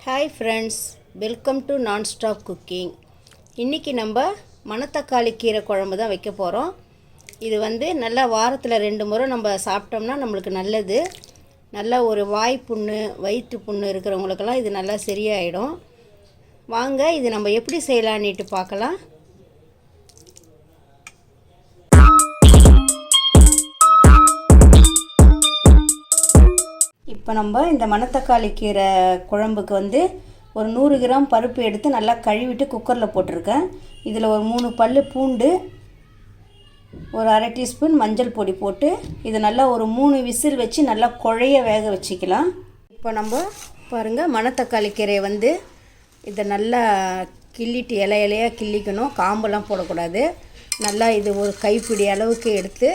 Hi friends, welcome to nonstop cooking. இன்றைக்கி நம்ம மணத்தக்காளி கீரை குழம்பு தான் வைக்க போகிறோம். இது நல்லா வாரத்தில் 2 முறை நம்ம சாப்பிட்டோம்னா நம்மளுக்கு நல்லது. நல்லா ஒரு வாய் புண்ணு, வயிற்று புண்ணு இருக்கிறவங்களுக்கெல்லாம் இது நல்லா சரியாயிடும். வாங்க இது நம்ம எப்படி செய்யலான்னுட்டு பார்க்கலாம். இப்போ நம்ம இந்த மணத்தக்காளி கீரை குழம்புக்கு ஒரு 100 கிராம் பருப்பு எடுத்து நல்லா கழுவிட்டு குக்கரில் போட்டிருக்கேன். இதில் ஒரு 3 பல் பூண்டு, ஒரு அரை டீஸ்பூன் மஞ்சள் பொடி போட்டு இது நல்லா ஒரு 3 விசில் வச்சு நல்லா குழைய வேக வச்சுக்கலாம். இப்போ நம்ம பாருங்கள், மணத்தக்காளி கீரையை இதை நல்லா கிள்ளிட்டு இலையாக கிள்ளிக்கணும், காம்பெல்லாம் போடக்கூடாது. நல்லா இது ஒரு கைப்பிடி அளவுக்கு எடுத்து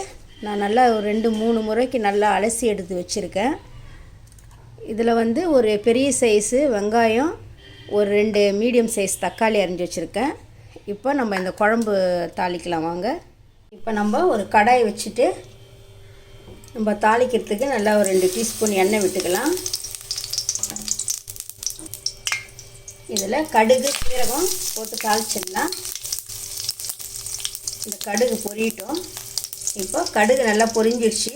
நான் நல்லா ஒரு 2-3 முறைக்கு நல்லா அலசி எடுத்து வச்சுருக்கேன். இதில் ஒரு பெரிய சைஸு வெங்காயம், ஒரு 2 மீடியம் சைஸ் தக்காளி அரிஞ்சு வச்சுருக்கேன். இப்போ நம்ம இந்த குழம்பு தாளிக்கலாம் வாங்க. இப்போ நம்ம ஒரு கடாய் வச்சுட்டு நம்ம தாளிக்கிறதுக்கு நல்லா ஒரு 2 டீஸ்பூன் எண்ணெய் விட்டுக்கலாம். இதில் கடுகு சீரகம் போட்டு தாளிச்சிடலாம். இந்த கடுகு பொரியட்டும். இப்போ கடுகு நல்லா பொரிஞ்சிடுச்சு.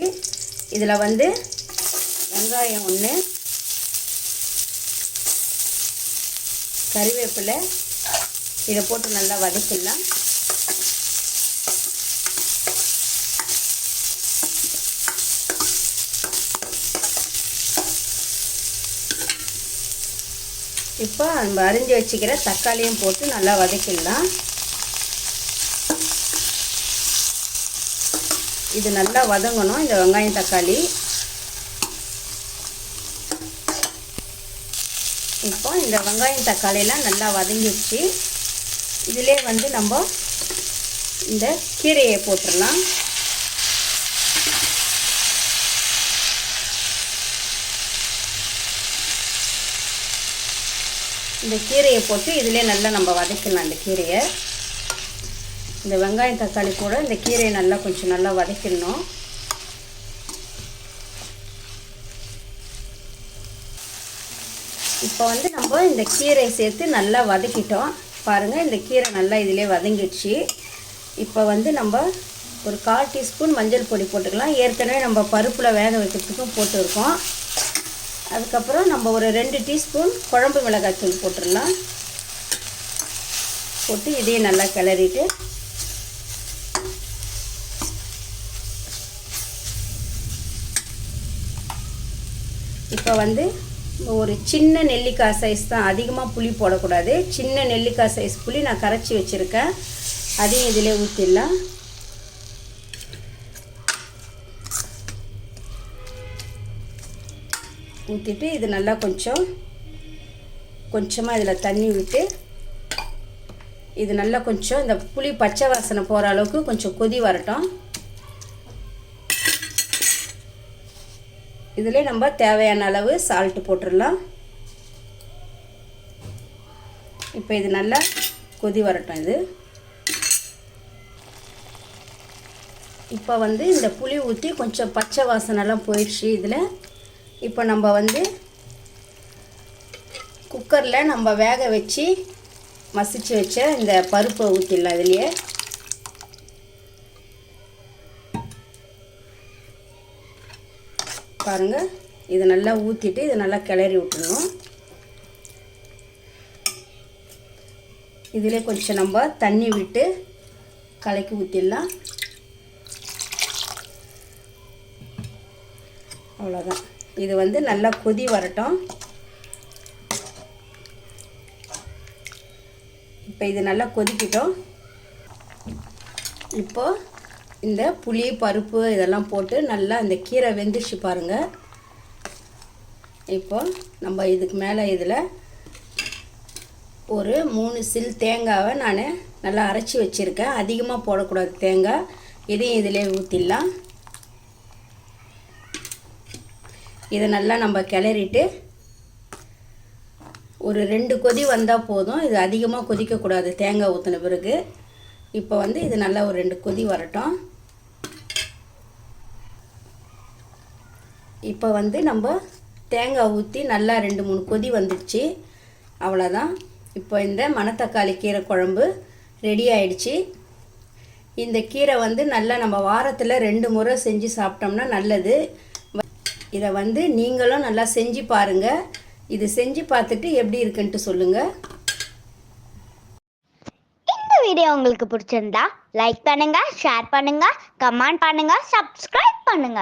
இதில் வெங்காயம் 1, கறிவேப்பிலை இதை போட்டு நல்லா வதக்கிடலாம். இப்போ நம்ம அரிஞ்சு வச்சுக்கிற தக்காளியும் போட்டு நல்லா வதக்கிடலாம். இது நல்லா வதங்கணும், இந்த வெங்காயம் தக்காளி. இப்போ இந்த வெங்காயம் தக்காளியெல்லாம் நல்லா வதங்கிடுச்சு. இதிலே நம்ம இந்த கீரையை போட்டுடலாம். இந்த கீரையை போட்டு இதிலே நல்லா நம்ம வதக்கலாம். இந்த கீரையை, இந்த வெங்காயம் தக்காளி கூட இந்த கீரையை நல்லா கொஞ்சம் நல்லா வதக்கிடணும். இப்போ நம்ம இந்த கீரையை சேர்த்து நல்லா வதக்கிட்டோம். பாருங்கள், இந்த கீரை நல்லா இதிலே வதங்கிடுச்சு. இப்போ நம்ம ஒரு 1/4 டீஸ்பூன் மஞ்சள் பொடி போட்டுக்கலாம். ஏற்கனவே நம்ம பருப்பில் வேக வைக்கிறதுக்கும் போட்டுருக்கோம். அதுக்கப்புறம் நம்ம ஒரு 2 டீஸ்பூன் குழம்பு மிளகாய்த்தூள் போட்டுடலாம். போட்டு இதையும் நல்லா கிளறிட்டு இப்போ ஒரு சின்ன நெல்லிக்காய் சைஸ் தான், அதிகமாக புளி போடக்கூடாது. சின்ன நெல்லிக்காய் சைஸ் புளி நான் கரைச்சி வச்சுருக்கேன். அதையும் இதிலே ஊற்றிடலாம். ஊற்றிட்டு இது நல்லா கொஞ்சமாக இதில் தண்ணி விட்டு இது நல்லா கொஞ்சம் இந்த புளி பச்சை வாசனை போகிற அளவுக்கு கொஞ்சம் கொதி வரட்டும். இதில் நம்ம தேவையான அளவு சால்ட்டு போட்டுடலாம். இப்போ இது நல்லா கொதி வரட்டும். இது இப்போ இந்த புளி ஊற்றி கொஞ்சம் பச்சை வாசனைலாம் போயிடுச்சு இதில். இப்போ நம்ம குக்கரில் நம்ம வேக வச்சு மசிச்சு வச்ச இந்த பருப்பை ஊற்றிடலாம். இதுலேயே பாருங்கள், இதை நல்லா ஊற்றிட்டு இதை நல்லா கிளறி விட்டுணும். இதில் கொஞ்சம் நம்ம தண்ணி விட்டு கலக்கி ஊற்றிடலாம். அவ்வளோதான். இது நல்லா கொதி வரட்டும். இப்போ இது நல்லா கொதிக்கிட்டோம். இப்போது இந்த புளி பருப்பு இதெல்லாம் போட்டு நல்லா இந்த கீரை வெந்துச்சு பாருங்கள். இப்போ நம்ம இதுக்கு மேலே இதில் ஒரு 3 சில் தேங்காவை நான் நல்லா அரைச்சி வச்சுருக்கேன். அதிகமாக போடக்கூடாது தேங்காய். இதையும் இதிலே ஊற்றிடலாம். இதை நல்லா நம்ம கிளறிட்டு ஒரு 2 கொதி வந்தால் போதும். இது அதிகமாக கொதிக்கக்கூடாது தேங்காய் ஊற்றின பிறகு. இப்போ இது நல்லா ஒரு 2 கொதி வரட்டும். இப்போ நம்ம தேங்காய் ஊற்றி நல்லா 2-3 கொதி வந்துடுச்சு. அவ்வளோதான். இப்போ இந்த மணத்தக்காளி கீரை குழம்பு ரெடி ஆயிடுச்சு. இந்த கீரை வந்து நல்லா நம்ம வாரத்தில் 2 முறை செஞ்சு சாப்பிட்டோம்னா நல்லது. இதை வந்து நீங்களும் நல்லா செஞ்சு பாருங்கள். இது செஞ்சு பார்த்துட்டு எப்படி இருக்குன்ட்டு சொல்லுங்கள். இந்த வீடியோ உங்களுக்கு பிடிச்சிருந்தா லைக் பண்ணுங்க, ஷேர் பண்ணுங்க, கமெண்ட் பண்ணுங்க, சப்ஸ்கிரைப் பண்ணுங்க.